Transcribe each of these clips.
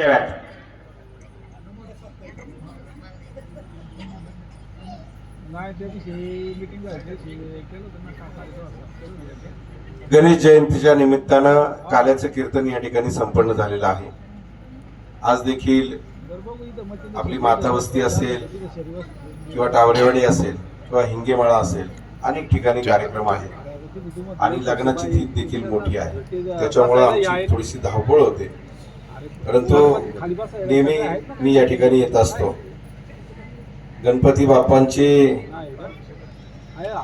देव्यात. गणेश जयंतीच्या निमित्तानं काल्याचं कीर्तन या ठिकाणी संपन्न झालेलं आहे. आज देखील आपली माता वस्ती असेल किंवा टावरेवाडी असेल किंवा हिंगेमाळा असेल अनेक ठिकाणी कार्यक्रम आहेत आणि लग्नाची थीम देखील मोठी आहे. त्याच्यामुळे आमची थोडीशी धावपळ होते, परंतु नेहमी मी या ठिकाणी येत असतो. गणपती बाप्पांची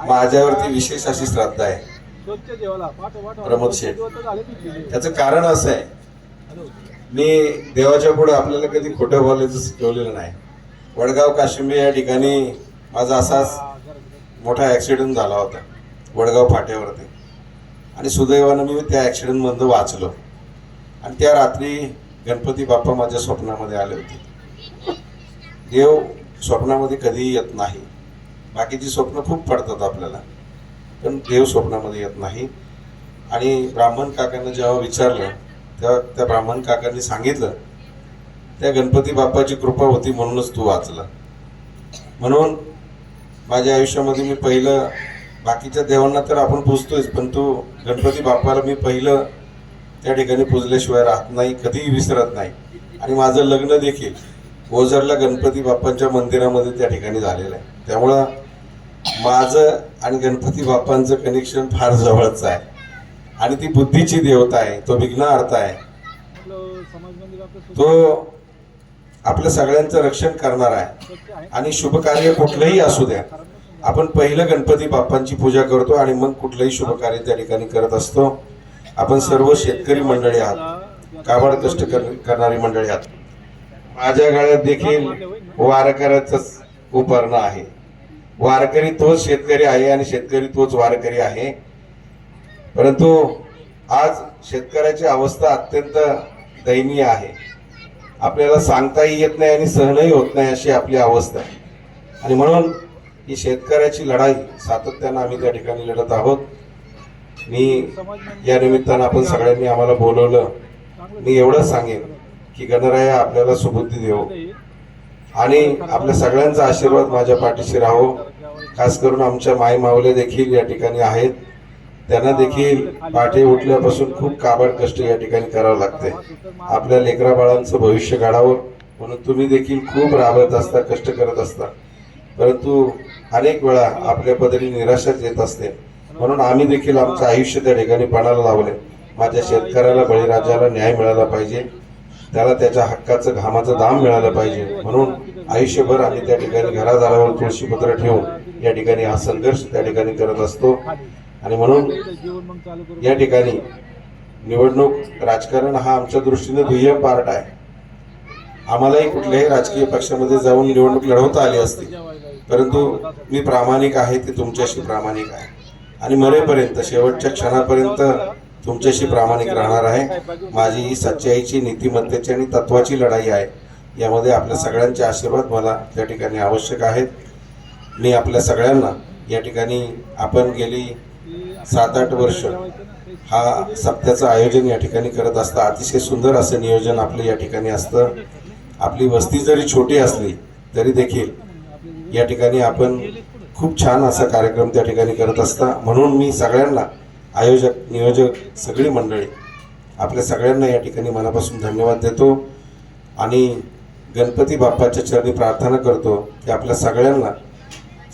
माझ्यावरती विशेष अशी श्रद्धा आहे प्रमोद शेठ. त्याचं कारण असं आहे, मी देवाच्या पुढे आपल्याला कधी खोटं बोलायचं शिकवलेलं नाही. वडगाव काशिंबे या ठिकाणी माझा असाच मोठा ऍक्सिडेंट झाला होता वडगाव फाट्यावरती, आणि सुदैवानं मी त्या ऍक्सिडेंटमधून वाचलो. आणि त्या रात्री गणपती बाप्पा माझ्या स्वप्नामध्ये आले होते. देव स्वप्नामध्ये कधीही येत नाही. बाकीची स्वप्न खूप पडतात आपल्याला, पण देव स्वप्नामध्ये येत नाही. आणि ब्राह्मण काकांना जेव्हा विचारलं तेव्हा त्या ब्राह्मण काकांनी सांगितलं, त्या गणपती बाप्पाची कृपा होती म्हणूनच तू वाचला. म्हणून माझ्या आयुष्यामध्ये मी पहिलं, बाकीच्या देवांना तर आपण पूजतोयच, पण तू गणपती बाप्पाला मी पहिलं त्या ठिकाणी पूजल्याशिवाय राहत नाही, कधीही विसरत नाही. आणि माझं लग्न देखील ओझरला गणपती बाप्पांच्या मंदिरामध्ये त्या ठिकाणी झालेलं आहे. त्यामुळं माझं आणि गणपती बाप्पांचं कनेक्शन फार जवळचं आहे. आणि ती बुद्धीची देवता आहे, तो विघ्नहर्ता आहे, तो आपल्या सगळ्यांचं रक्षण करणार आहे. आणि शुभ कार्य कुठलंही असू द्या, आपण पहिलं गणपती बाप्पांची पूजा करतो आणि मग कुठलंही शुभ कार्य त्या ठिकाणी करत असतो. आपण सर्व शेतकरी मंडळी आहात, काबाड कष्ट करणारी मंडळी आहात. माझ्या गळ्यात देखील वारकऱ्याचंच उपरणं आहे. वारकरी तोच शेतकरी आहे आणि शेतकरी तोच वारकरी आहे. परंतु आज शेतकऱ्याची अवस्था अत्यंत दयनीय आहे. आपल्याला सांगताही येत नाही आणि सहनही होत नाही अशी आपली अवस्था आहे. आणि म्हणून ही शेतकऱ्याची लढाई सातत्यानं आम्ही त्या ठिकाणी लढत आहोत. मी या निमित्तानं आपण सगळ्यांनी आम्हाला बोलवलं, मी एवढंच सांगेन की गणराया आपल्याला सुबुद्धी देव आणि आपल्या सगळ्यांचा आशीर्वाद माझ्या पाठीशी राहो. खास करून आमच्या माई माऊले देखील या ठिकाणी आहेत. त्यांना देखील पाठी उठल्यापासून खूप काबाड कष्ट या ठिकाणी करावं लागते आपल्या लेकरा बाळांचं भविष्य घडावं. म्हणून तुम्ही देखील खूप राबत असता, कष्ट करत असता, परंतु अनेक वेळा आपल्या पदरी निराशाच येत असते. म्हणून आम्ही देखील आमचं आयुष्य त्या ठिकाणी पणाला लावले. माझ्या शेतकऱ्याला, बळीराजाला न्याय मिळाला पाहिजे, त्याला त्याच्या हक्काचं घामाचं दाम मिळालं पाहिजे. म्हणून आयुष्यभर आम्ही त्या ठिकाणी घरादारावर तुळशीपत्र ठेवून या ठिकाणी हा संघर्ष त्या ठिकाणी करत असतो. आणि म्हणून या ठिकाणी निवडणूक राजकारण हा आमच्या दृष्टीने दुय्यम पार्ट आहे. आम्हालाही कुठल्याही राजकीय पक्षामध्ये जाऊन निवडणूक लढवता आली असती, परंतु मी प्रामाणिक आहे ते तुमच्याशी प्रामाणिक आहे आणि मरेपर्यंत, शेवटच्या क्षणापर्यंत तुमच्याशी प्रामाणिक राहणार आहे. माझी ही सच्चाईची, नीतिमत्तेची आणि तत्वाची लढाई आहे. यामध्ये आपल्या सगळ्यांचे आशीर्वाद मला त्या ठिकाणी आवश्यक आहेत. मी आपल्या सगळ्यांना या ठिकाणी, आपण गेली 7-8 वर्ष हा सप्त्याचं आयोजन या ठिकाणी करत असतं. अतिशय सुंदर असं नियोजन आपलं या ठिकाणी असतं. आपली वस्ती जरी छोटी असली तरी देखील या ठिकाणी आपण खूप छान असा कार्यक्रम त्या ठिकाणी करत असता. म्हणून मी सगळ्यांना, आयोजक, नियोजक, सगळी मंडळी, आपल्या सगळ्यांना या ठिकाणी मनापासून धन्यवाद देतो. आणि गणपती बाप्पाच्या चरणी प्रार्थना करतो की आपल्या सगळ्यांना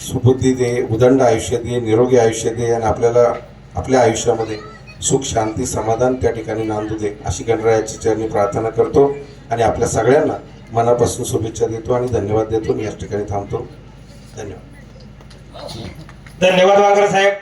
सुबुद्धी दे, उदंड आयुष्य दे, निरोगी आयुष्य दे आणि आपल्याला आपल्या आयुष्यामध्ये सुख, शांती, समाधान त्या ठिकाणी नांदू दे, अशी गणरायाची चरणी प्रार्थना करतो. आणि आपल्या सगळ्यांना मनापासून शुभेच्छा देतो आणि धन्यवाद देतो. याच ठिकाणी थांबतो. धन्यवाद. धन्यवाद वांगरे साहेब.